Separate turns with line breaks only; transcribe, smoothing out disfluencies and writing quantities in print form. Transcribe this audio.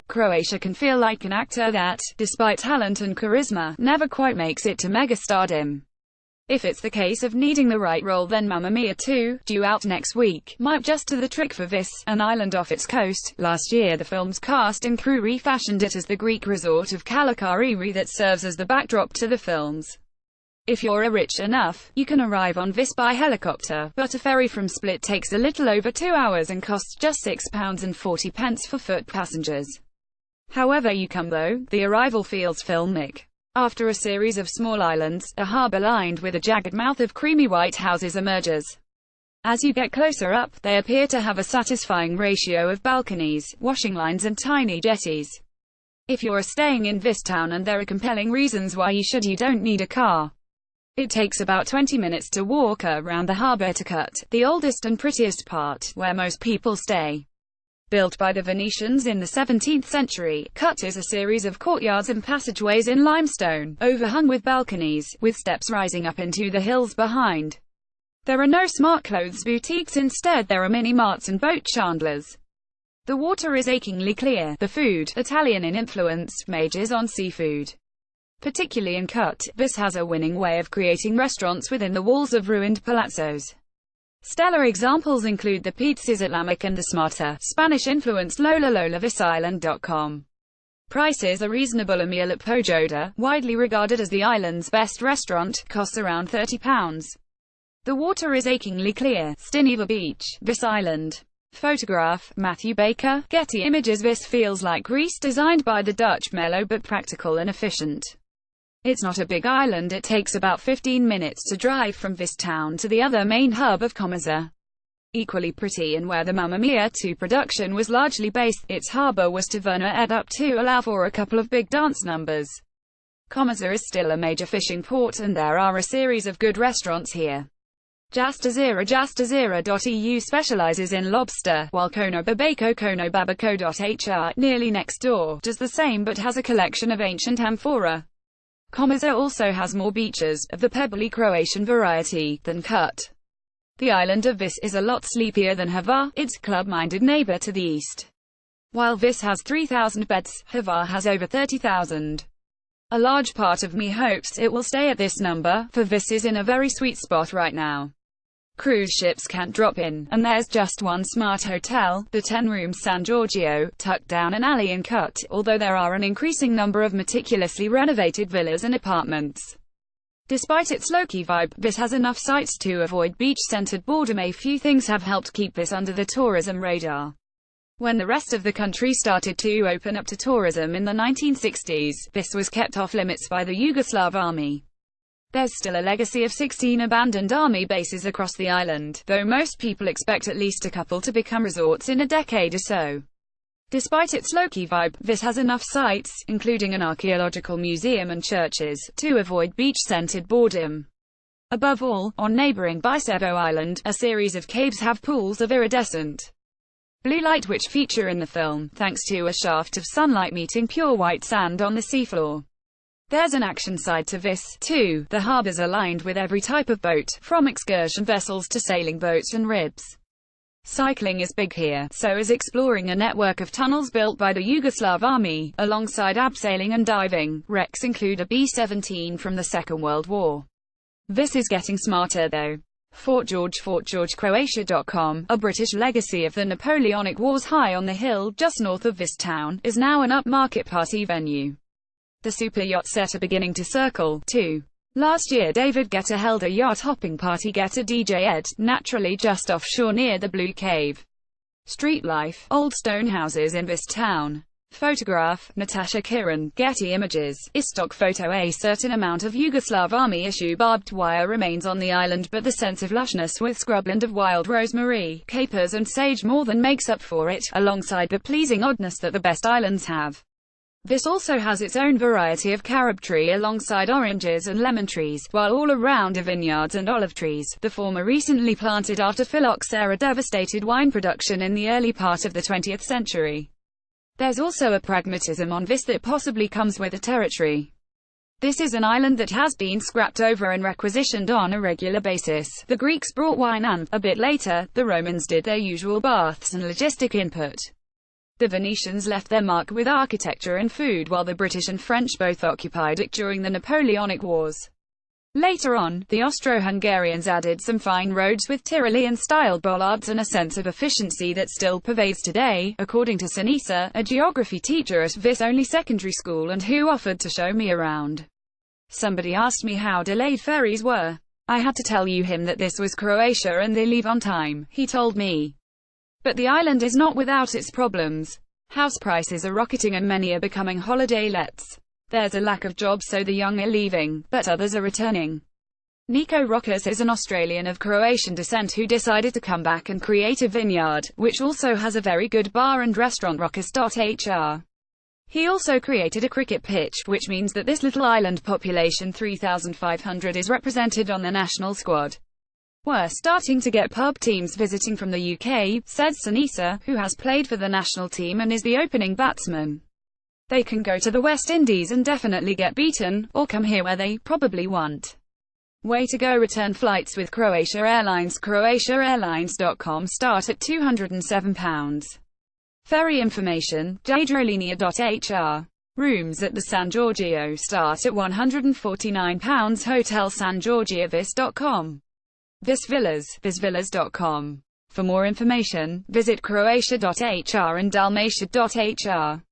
Croatia can feel like an actor that, despite talent and charisma, never quite makes it to megastardom. If it's the case of needing the right role, then Mamma Mia 2, due out next week, might just do the trick for Vis, an island off its coast. Last year the film's cast and crew refashioned it as the Greek resort of Kalakairi that serves as the backdrop to the films. If you're rich enough, you can arrive on Vis by helicopter, but a ferry from Split takes a little over 2 hours and costs just £6.40 for foot passengers. However you come though, the arrival feels filmic. After a series of small islands, a harbour lined with a jagged mouth of creamy white houses emerges. As you get closer up, they appear to have a satisfying ratio of balconies, washing lines and tiny jetties. If you're staying in Vis town and there are compelling reasons why you don't need a car. It takes about 20 minutes to walk around the harbour to Cut, the oldest and prettiest part, where most people stay. Built by the Venetians in the 17th century, Cut is a series of courtyards and passageways in limestone, overhung with balconies, with steps rising up into the hills behind. There are no smart clothes boutiques, instead there are mini-marts and boat chandlers. The water is achingly clear, the food, Italian in influence, majors on seafood. Particularly in Cut, Vis has a winning way of creating restaurants within the walls of ruined palazzos. Stellar examples include the Pizzas at Lamak and the smarter, Spanish-influenced LolaLolaVisIsland.com. Prices are reasonable. A meal at Pojoda, widely regarded as the island's best restaurant, costs around £30. The water is achingly clear. Stineva Beach, Vis Island. Photograph, Matthew Baker, Getty Images. Vis feels like Greece, designed by the Dutch, mellow but practical and efficient. It's not a big island, it takes about 15 minutes to drive from Vis town to the other main hub of Komiža. Equally pretty, and where the Mamma Mia 2 production was largely based, its harbour was taverna ed up to allow for a couple of big dance numbers. Komiža is still a major fishing port and there are a series of good restaurants here. Jastazira.eu specializes in lobster, while Konobabako.hr, nearly next door, does the same but has a collection of ancient amphora. Komiža also has more beaches, of the pebbly Croatian variety, than Cut. The island of Vis is a lot sleepier than Hvar, its club-minded neighbor to the east. While Vis has 3,000 beds, Hvar has over 30,000. A large part of me hopes it will stay at this number, for Vis is in a very sweet spot right now. Cruise ships can't drop in, and there's just one smart hotel, the 10-room San Giorgio, tucked down an alley in Cut, although there are an increasing number of meticulously renovated villas and apartments. Despite its low-key vibe, Vis has enough sights to avoid beach-centered boredom. A few things have helped keep Vis under the tourism radar. When the rest of the country started to open up to tourism in the 1960s, Vis was kept off limits by the Yugoslav army. There's still a legacy of 16 abandoned army bases across the island, though most people expect at least a couple to become resorts in a decade or so. Despite its low-key vibe, Vis has enough sites, including an archaeological museum and churches, to avoid beach-centered boredom. Above all, on neighboring Bisevo Island, a series of caves have pools of iridescent blue light which feature in the film, thanks to a shaft of sunlight meeting pure white sand on the seafloor. There's an action side to Vis, too. The harbours are lined with every type of boat, from excursion vessels to sailing boats and ribs. Cycling is big here, so is exploring a network of tunnels built by the Yugoslav army, alongside abseiling and diving. Wrecks include a B-17 from the Second World War. Vis is getting smarter though. Fort George Croatia.com, a British legacy of the Napoleonic Wars high on the hill just north of Vis town, is now an upmarket party venue. The super yacht set are beginning to circle, too. Last year David Guetta held a yacht-hopping party Guetta DJ Ed, naturally just offshore near the Blue Cave. Street life, old stone houses in Vis town. Photograph, Natasha Kiran, Getty Images. Stock photo. A certain amount of Yugoslav army issue barbed wire remains on the island, but the sense of lushness with scrubland of wild rosemary, capers and sage more than makes up for it, alongside the pleasing oddness that the best islands have. Vis also has its own variety of carob tree alongside oranges and lemon trees, while all around are vineyards and olive trees, the former recently planted after phylloxera devastated wine production in the early part of the 20th century. There's also a pragmatism on Vis that possibly comes with the territory. This is an island that has been scrapped over and requisitioned on a regular basis. The Greeks brought wine and, a bit later, the Romans did their usual baths and logistic input. The Venetians left their mark with architecture and food, while the British and French both occupied it during the Napoleonic Wars. Later on, the Austro-Hungarians added some fine roads with Tyrolean-style bollards and a sense of efficiency that still pervades today, according to Sinisa, a geography teacher at Vis only secondary school and who offered to show me around. Somebody asked me how delayed ferries were. I had to tell him that this was Croatia and they leave on time, he told me. But the island is not without its problems. House prices are rocketing and many are becoming holiday lets. There's a lack of jobs, so the young are leaving, but others are returning. Nico Rokas is an Australian of Croatian descent who decided to come back and create a vineyard, which also has a very good bar and restaurant. Rokas.hr. He also created a cricket pitch, which means that this little island population 3,500 is represented on the national squad. We're starting to get pub teams visiting from the UK, said Sinisa, who has played for the national team and is the opening batsman. They can go to the West Indies and definitely get beaten, or come here where they probably won't. Way to go. Return flights with Croatia Airlines. CroatiaAirlines.com start at £207. Ferry information, jadrolinea.hr. Rooms at the San Giorgio start at £149. Hotel San Giorgio. Vis.com. Vis Villas, visvillas.com. For more information, visit croatia.hr and dalmatia.hr.